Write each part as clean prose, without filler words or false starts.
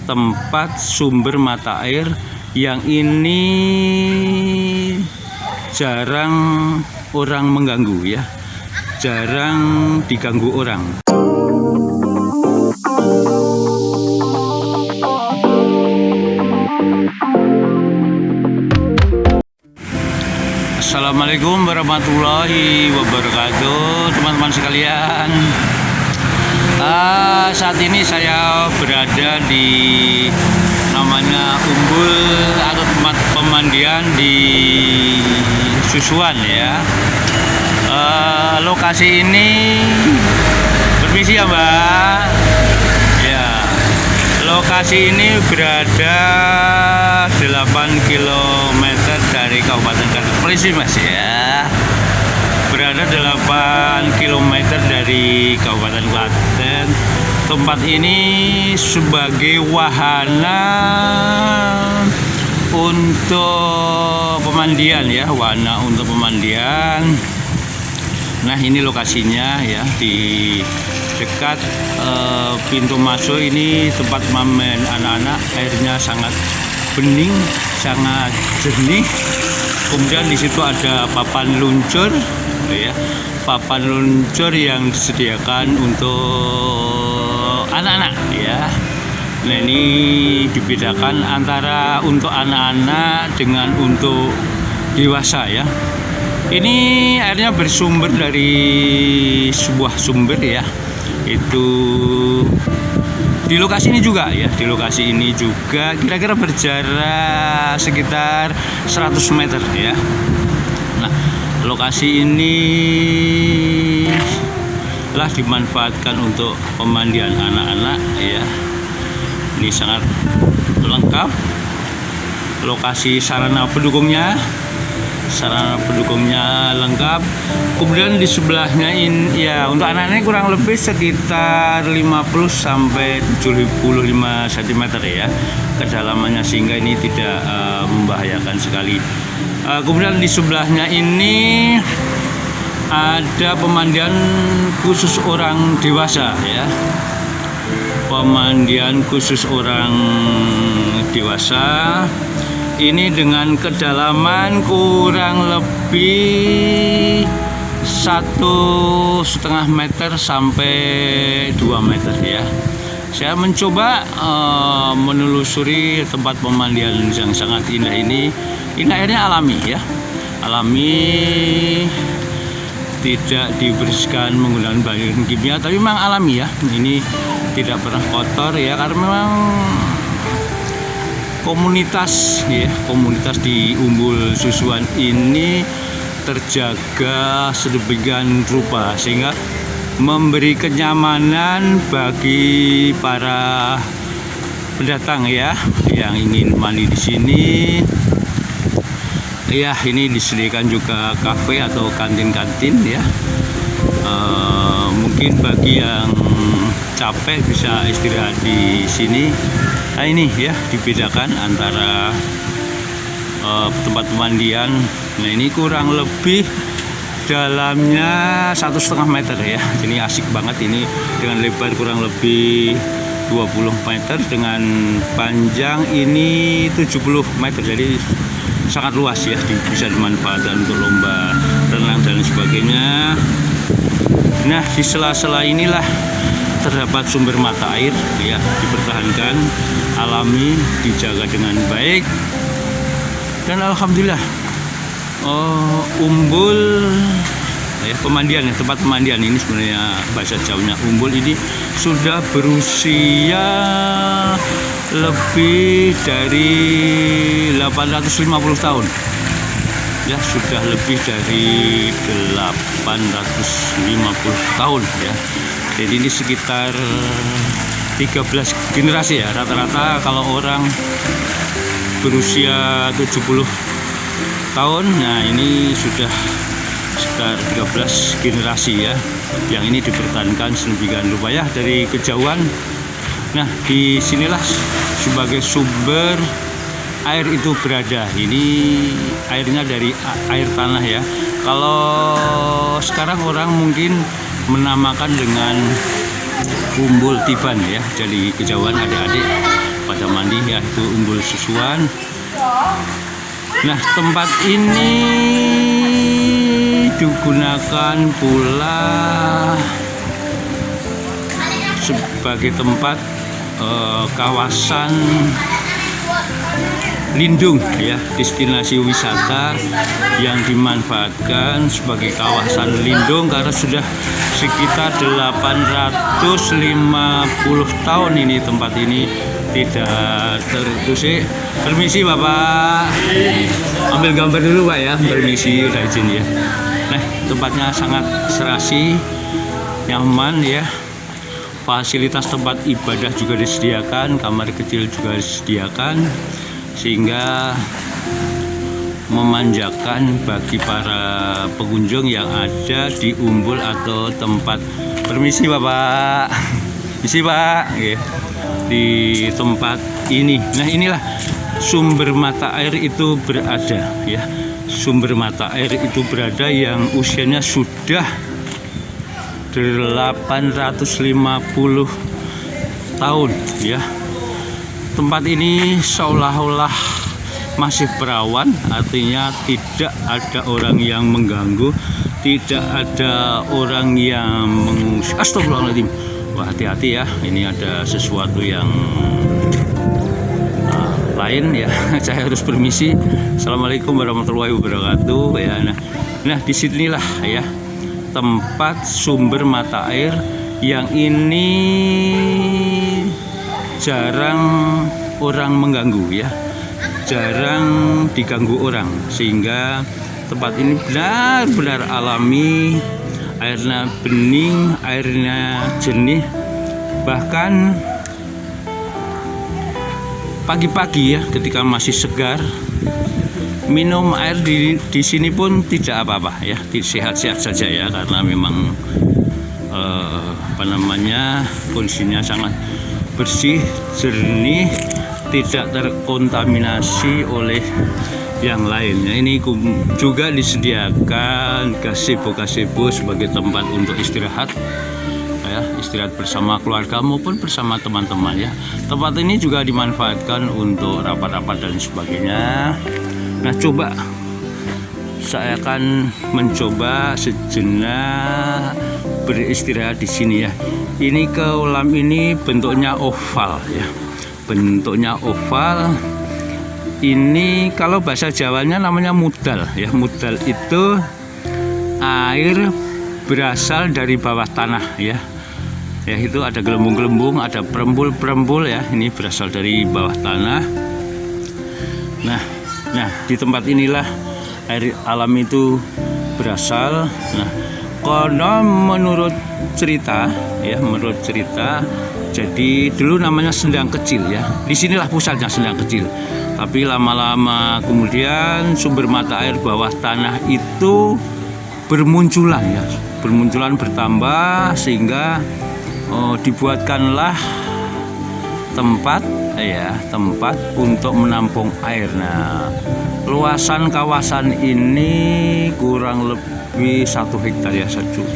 tempat sumber mata air yang ini jarang orang mengganggu ya, jarang diganggu orang. Assalamualaikum warahmatullahi wabarakatuh, teman-teman sekalian. Saat ini saya berada di namanya Umbul atau tempat pemandian di Susuan ya. Lokasi ini permisi ya Mbak. Ya, lokasi ini berada 8 km dari Kabupaten Klaten. Permisi Mas ya. Berada 8 km dari Kabupaten Klaten. Tempat ini sebagai wahana untuk pemandian ya, wahana untuk pemandian. Nah, ini lokasinya ya, di dekat pintu masuk ini tempat main anak-anak. Airnya sangat bening, sangat jernih. Kemudian di situ ada papan luncur ya, papan luncur yang disediakan untuk anak-anak ya. Nah, ini dibedakan antara untuk anak-anak dengan untuk dewasa ya. Ini airnya bersumber dari sebuah sumber ya. Itu di lokasi ini juga ya, di lokasi ini juga kira-kira berjarak sekitar 100 meter ya. Nah, lokasi ini lah dimanfaatkan untuk pemandian anak-anak ya. Ini sangat lengkap. Lokasi sarana pendukungnya lengkap. Kemudian di sebelahnya ini ya, untuk anak-anak ini kurang lebih sekitar 50 sampai 75 cm ya kedalamannya, sehingga ini tidak membahayakan sekali. Kemudian di sebelahnya ini ada pemandian khusus orang dewasa ya. Pemandian khusus orang dewasa ini dengan kedalaman kurang lebih 1,5 meter sampai 2 meter ya. Saya mencoba menelusuri tempat pemandian yang sangat indah ini. Ini airnya alami ya, alami, tidak dibersihkan menggunakan bahan kimia, tapi memang alami ya. Ini tidak pernah kotor ya, karena memang komunitas di Umbul Susuan ini terjaga sedemikian rupa sehingga memberi kenyamanan bagi para pendatang ya yang ingin mandi di sini. Ya, ini disediakan juga kafe atau kantin-kantin ya. Mungkin bagi yang capek bisa istirahat di sini. Nah, ini ya, dibedakan antara tempat pemandian. Nah, ini kurang lebih dalamnya 1,5 meter ya. Jadi asik banget ini, dengan lebar kurang lebih 20 meter, dengan panjang ini 70 meter. Jadi sangat luas ya, bisa dimanfaatkan untuk lomba renang dan sebagainya. Nah, di sela-sela inilah terdapat sumber mata air ya, dipertahankan alami, dijaga dengan baik, dan alhamdulillah Umbul ya, pemandian ya, tempat pemandian ini sebenarnya bahasa Jawanya Umbul ini sudah berusia lebih dari 850 tahun ya, sudah lebih dari 850 tahun ya. Jadi ini sekitar 13 generasi ya rata-rata. Kalau orang berusia 70 tahun, nah ini sudah sekitar 13 generasi ya, yang ini dipertahankan sedemikian rupa ya dari kejauhan. Nah, disinilah sebagai sumber air itu berada. Ini airnya dari air tanah ya. Kalau sekarang orang mungkin menamakan dengan Umbul Tiban ya. Jadi kejauhan adik-adik pada tadi yaitu Umbul Susuan. Nah, tempat ini digunakan pula sebagai tempat kawasan lindung ya, destinasi wisata yang dimanfaatkan sebagai kawasan lindung karena sudah sekitar 850 tahun ini tempat ini tidak tertutup. Permisi Bapak, ambil gambar dulu Pak ya, permisi, udah izin ya. Nah, tempatnya sangat serasi, nyaman ya. Fasilitas tempat ibadah juga disediakan, kamar kecil juga disediakan, sehingga memanjakan bagi para pengunjung yang ada di Umbul atau tempat. Permisi Bapak, misi Pak ya. Di tempat ini, nah inilah sumber mata air itu berada ya. Sumber mata air itu berada yang usianya sudah 850 tahun ya. Tempat ini seolah-olah masih perawan, artinya tidak ada orang yang mengganggu, tidak ada orang yang mengusir. Astagfirullahaladzim. Wah, hati-hati ya, ini ada sesuatu yang lain ya. Saya harus permisi. Assalamualaikum warahmatullahi wabarakatuh ya. Nah disinilah ya tempat sumber mata air yang ini jarang orang mengganggu ya, jarang diganggu orang, sehingga tempat ini benar-benar alami, airnya bening, airnya jernih. Bahkan pagi-pagi ya, ketika masih segar, minum air di sini pun tidak apa-apa ya, sehat-sehat saja ya, karena memang kondisinya sangat bersih, jernih, tidak terkontaminasi oleh yang lainnya. Ini juga disediakan gazebo sebagai tempat untuk istirahat ya, istirahat bersama keluarga maupun bersama teman-teman ya. Tempat ini juga dimanfaatkan untuk rapat-rapat dan sebagainya. Nah, coba saya akan mencoba sejenak beristirahat di sini ya. Ini kolam ini bentuknya oval ya, bentuknya oval. Ini kalau bahasa Jawanya namanya mudal ya. Mudal itu air berasal dari bawah tanah ya. Ya, itu ada gelembung-gelembung, ada perembul-perembul ya. Ini berasal dari bawah tanah. Nah, di tempat inilah air alam itu berasal. Nah, konon menurut cerita ya, jadi dulu namanya Sendang Kecil ya. Disinilah pusatnya Sendang Kecil. Tapi lama-lama kemudian sumber mata air bawah tanah itu bermunculan ya, bertambah, sehingga dibuatkanlah tempat untuk menampung air. Nah, luasan kawasan ini kurang lebih 1 hektar ya,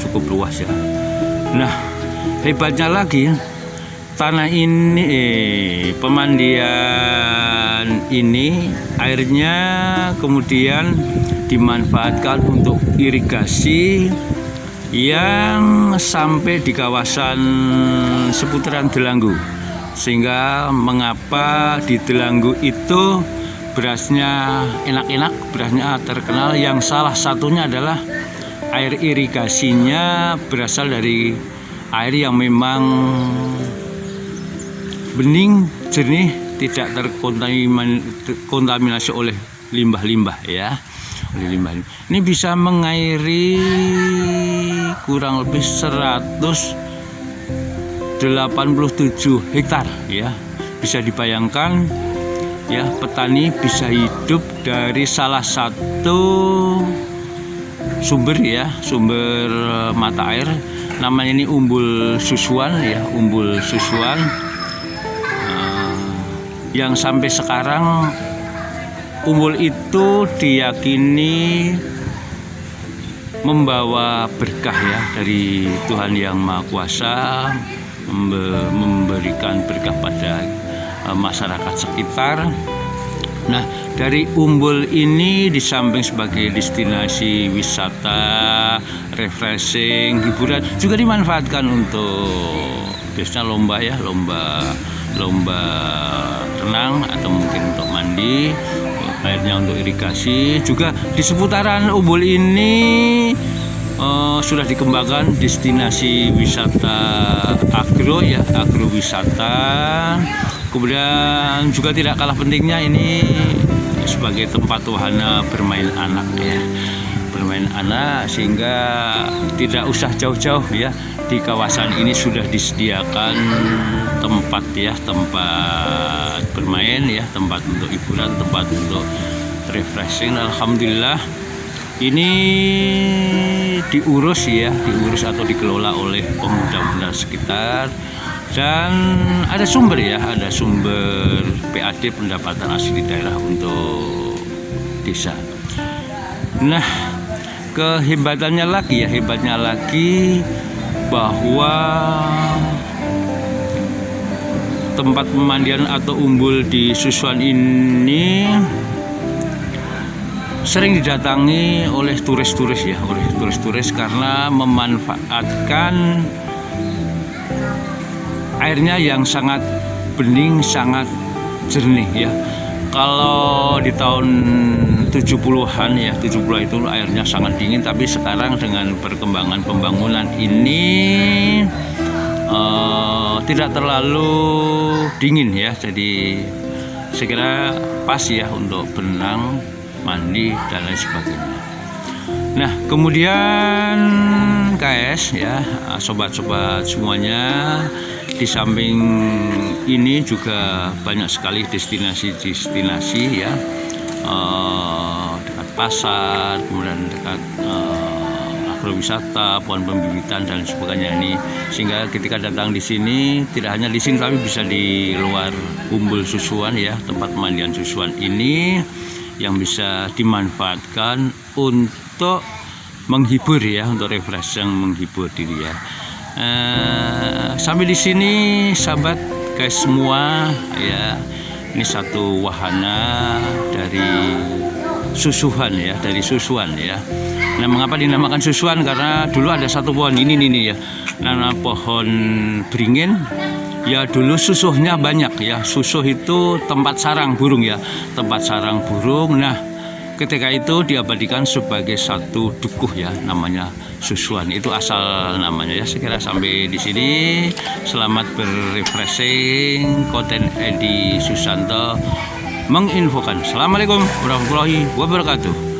cukup luas ya. Nah, hebatnya lagi, tanah ini pemandian ini airnya kemudian dimanfaatkan untuk irigasi yang sampai di kawasan seputaran Delanggu. Sehingga mengapa di Delanggu itu berasnya enak-enak, berasnya terkenal, yang salah satunya adalah air irigasinya berasal dari air yang memang bening, jernih, tidak terkontaminasi oleh limbah-limbah ya. Ini bisa mengairi kurang lebih 187 hektar ya. Bisa dibayangkan ya, petani bisa hidup dari salah satu sumber mata air, namanya ini Umbul Susuan ya, Umbul Susuan, yang sampai sekarang umbul itu diyakini membawa berkah ya dari Tuhan Yang Maha Kuasa, memberikan berkah pada masyarakat sekitar. Nah, dari Umbul ini di samping sebagai destinasi wisata, refreshing, hiburan, juga dimanfaatkan untuk biasanya lomba ya, lomba renang atau mungkin untuk mandi, airnya untuk irigasi. Juga di seputaran Umbul ini sudah dikembangkan destinasi wisata agro ya, agrowisata. Kemudian juga tidak kalah pentingnya ini sebagai tempat wahana bermain anak ya, bermain anak, sehingga tidak usah jauh-jauh ya, di kawasan ini sudah disediakan tempat ya, tempat bermain ya, tempat untuk hiburan, tempat untuk refreshing. Alhamdulillah ini diurus atau dikelola oleh pemuda-pemuda sekitar, dan ada sumber ya, ada sumber PAD, pendapatan asli daerah untuk desa. Nah, hebatnya lagi bahwa tempat pemandian atau Umbul di Susuan ini sering didatangi oleh turis-turis ya, karena memanfaatkan airnya yang sangat bening, sangat jernih ya. Kalau di tahun 70-an ya, 70 itu airnya sangat dingin, tapi sekarang dengan perkembangan pembangunan ini tidak terlalu dingin ya. Jadi saya kira pas ya untuk berenang, mandi dan lain sebagainya. Nah, kemudian KS ya, sobat-sobat semuanya, di samping ini juga banyak sekali destinasi ya, dekat pasar, kemudian dekat agrowisata, pohon pembibitan dan sebagainya ini, sehingga ketika datang di sini tidak hanya di sini tapi bisa di luar Umbul Susuan ya, tempat pemandian Susuan ini yang bisa dimanfaatkan untuk menghibur ya, untuk refreshing, menghibur diri ya. Sampai di sini sahabat guys semua ya, ini satu wahana dari Susuan ya, Nah, mengapa dinamakan Susuan? Karena dulu ada satu pohon ini ya, nama pohon beringin. Ya, dulu susuhnya banyak ya. Susuh itu tempat sarang burung ya, Nah, ketika itu diabadikan sebagai satu dukuh ya, namanya Susuan. Itu asal namanya ya. Saya kira sampai di sini. Selamat berrefreshing. Konten Edi Susanto menginfokan. Assalamualaikum warahmatullahi wabarakatuh.